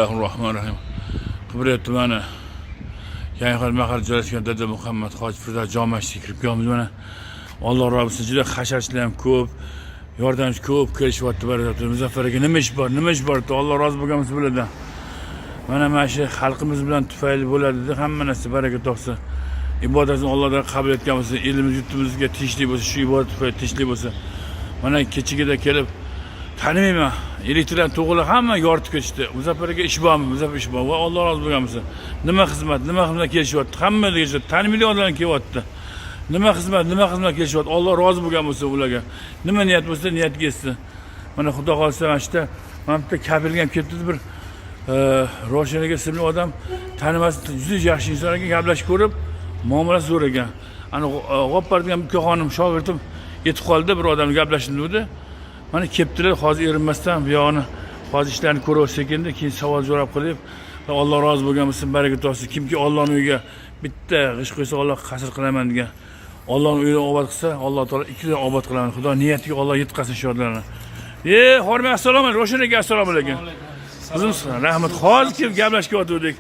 Bismillahirrahmanirrahim. Qibrat tumani Yangi mahal joylashgan Dada Muhammad Hoji Firda jome masjidiga kirib kelamiz mana. Alloh rozi bo'lsin, juda hasharchilar ham ko'p, yordamchi ko'p kelishyapti. Barakatuh. Muzaffar aka nima ish bor? Alloh rozi bo'lganmiz biladi. Mana shu xalqimiz bilan tufayli bo'ladi dedi. Hamma narsa baraka topsin. Ibodatni Allohdan qabul etganmiz. Elimiz yurtimizga tinchlik bo'lsa, shu ibodat tufayli tinchlik bo'lsa. Mana kechigida kelib tanimayman. Elektron to'g'ri hamma yoritib ketishdi. Muzaffar aka ish bormi? Muzaffar ish bor. Va Alloh rozi bo'lganmiz. Nima xizmat kelishyapti. Hamma degan tanimayli odamlar kelyapti. Nima xizmat kelishyapti. Alloh rozi bo'lgan bo'lsa ularga. Nima niyat bo'lsa niyatga yetsin. Mana Xudo xolsa mana shunda mana bitta kabirga ham ketdi bir Roshan aka ismli odam tanimas juda yaxshi inson ekan, gaplashib ko'rib muomalasi zo'r ekan. Ana G'oppar degan ukaxonim shogirdim yetib qoldi, bir odamni gaplashdim dedi. Mana kelibdilar, hozir erinmasdan bu yo'g'ini hozir ishlarni ko'rib sekindi, keyin savol javob qilib, Alloh rozi bo'lgan bo'lsin, baraka topsin. Kimki Allohning uyiga bitta g'ish qo'ysa Alloh qasr qilaman degan. Allohning uyini obod qilsa, Alloh taolo ikkidan obod qilaman. Xudo niyatiga Alloh yetkazsin shu odamlarni. Hormat, assalomu alaykum. Roshan aka, assalomu alaykum. Qizim, rahmat. Hozir kelib gaplashib o'tirdik.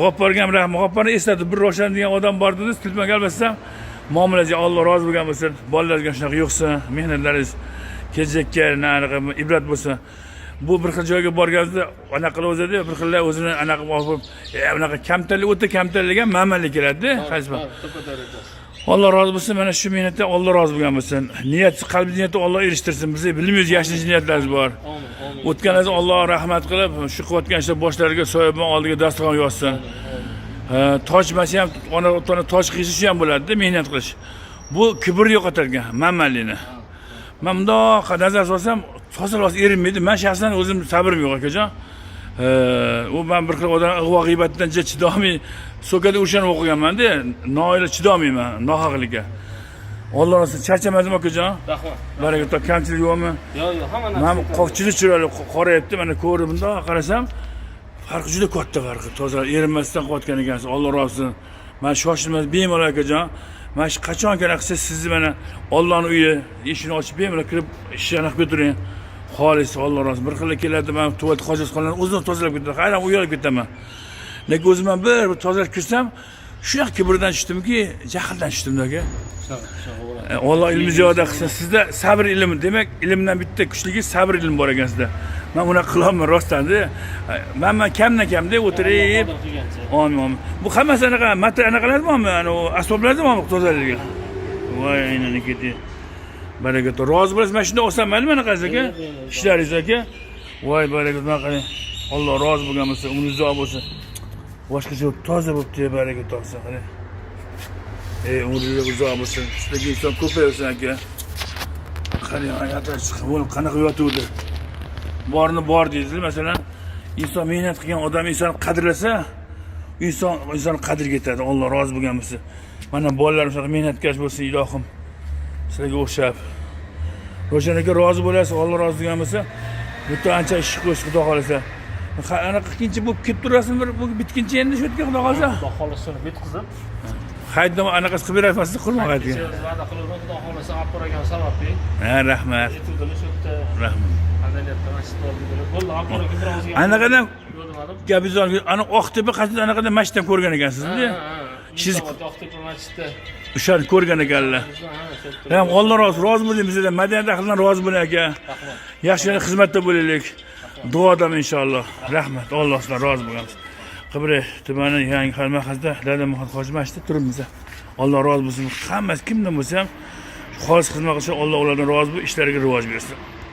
G'opparga ham rahmat. G'opparni eslatib, bir Roshan degan odam bor dedi. Tilma gaplashsam, muomalangiz Alloh rozi bo'lgan bo'lsin. Bolalarga shunaqa yo'qsin, mehnatlaringiz kelajakka ibrat bo'lsin. Bu bir xil joyga borganingizda anaqa qilib o'zadi, bir xillar o'zini anaqa olib, anaqa kamtarlik o'ta kamtarlik ham ma'manlik keladi, qaysi bir. Alloh rozi bo'lsin, mana shu mehnatda Alloh rozi bo'lgan bo'lsin. Niyat, qalbi niyatni Alloh erishtirsin. Bizga bilmaymiz, yaxshi niyatlarimiz bor. O'tganingizda Alloh rahmat qilib, shu qilayotgan ishlar boshlariga soyabon oldiga dasturxon yozsin. Tojmasi ham, ona toj qiyishi ham bo'ladi, mehnat qilish. Bu kibrni yo'qotargan, ma'manlikni. Men bundoq nazar solsam, tozalos erinmaydi. Men shaxsan o'zim sabrim yo'q akajon. U men bir xil odam ig'vo g'iybatdan chidolmay, so'kada o'shanni o'qiganman-da, noila chidolmayman nohaqlikka. Alloh razı charchamadim akajon. Rahmat. Baraka top, kamchilik yo'qmi? Yo'q, hamma narsa. Men qoqchilik chiroyli qorayapti, mana ko'rib bundoq qarasam, farqi juda katta farqi. Toza erinmasdan qilayotgan ekansiz. Alloh razı olsun. Men shoshilmas bemalol akajon. Mana shu qachon kerak qilsa sizni mana Allohning uyi eshigini ochib bemalol kirib ishlarni qilib turing. Xolis Alloh razı. Bir xil keladi, men tuvat hojatxonani o'zim tozalab ketaman. Hayron uyalib ketaman. Lekin o'zimdan bir tozalab kirsam, shunaqa kibrdan tushdimki, jahldan tushdim aka. Alloh ilmi ziyoda qilsin. Sizda sabr ilmi, demak, ilmdan bitta kuchligi sabr ilmi bor ekan sizda. Men uni qilolmayman rostdan-da. Men kamdan-kamda o'tirib, amin. Bu hammasi anaqa mata anaqalar bormi? Ana asboblar bormi tozalarga? Voy, aynani ketdi. Baraka to. Rozi bo'lasiz, men shunda olsam mayli mana qaziz aka? Ishlaringiz aka. Voy, baraka to, qarang. Alloh rozi bo'lgan bo'lsa, umringiz uzoq bo'lsin. Boshqacha toza bo'libdi, baraka topsin, qarang. Umringiz uzoq bo'lsin. Sizlarga inson ko'paysin aka. Qarang, hayotlar chiqib, qanaqa yotuvdi. Borni bor deydi. Masalan, inson mehnat qilgan odam inson qadrlasa, inson qadriga yetadi. Alloh rozi bo'lgan bo'lsa. Mana bolalarim shunaqa mehnatkash bo'lsin, ilohim. Sizlarga o'xshab. Roshan aka rozi bo'lasiz, Alloh rozi bo'lgan bo'lsa, butun ancha ish qilish Xudo xolasa. Anaqa ikkinchi bo'lib kelib turasizmi? Bu bitkinchi endi shu yerga Xudo xolasa. Xudo xolasa bitkizib. Haydam anaqasi qilib berasiz, qilmag'aydi. Va'da qilib Xudo xolasa olib borgan sababli. Rahmat. Rahmat. Bo'ldi, anaqadan gapingizni ana Oqtepa qachon anaqadan masjiddan ko'rgan ekansiz-da? Siz Oqtepa masjidda o'shani ko'rgan ekanlar. Ham Alloh rozi bo'ling bizdan, madaniyat ahlidan rozi bo'ling aka. Yaxshi xizmatda bo'laylik. Duodaman inshaalloh. Rahmat. Alloh sizdan rozi bo'lamiz. Qibray tumani Yangi mahallada Dada Muhammad Hoji masjidida turibmiz. Alloh rozi bo'lsin. Hammasi kimdan bo'lsa ham xolis xizmat qilsa, Alloh ulardan rozi bo'lib, ishlariga rivoj bersin.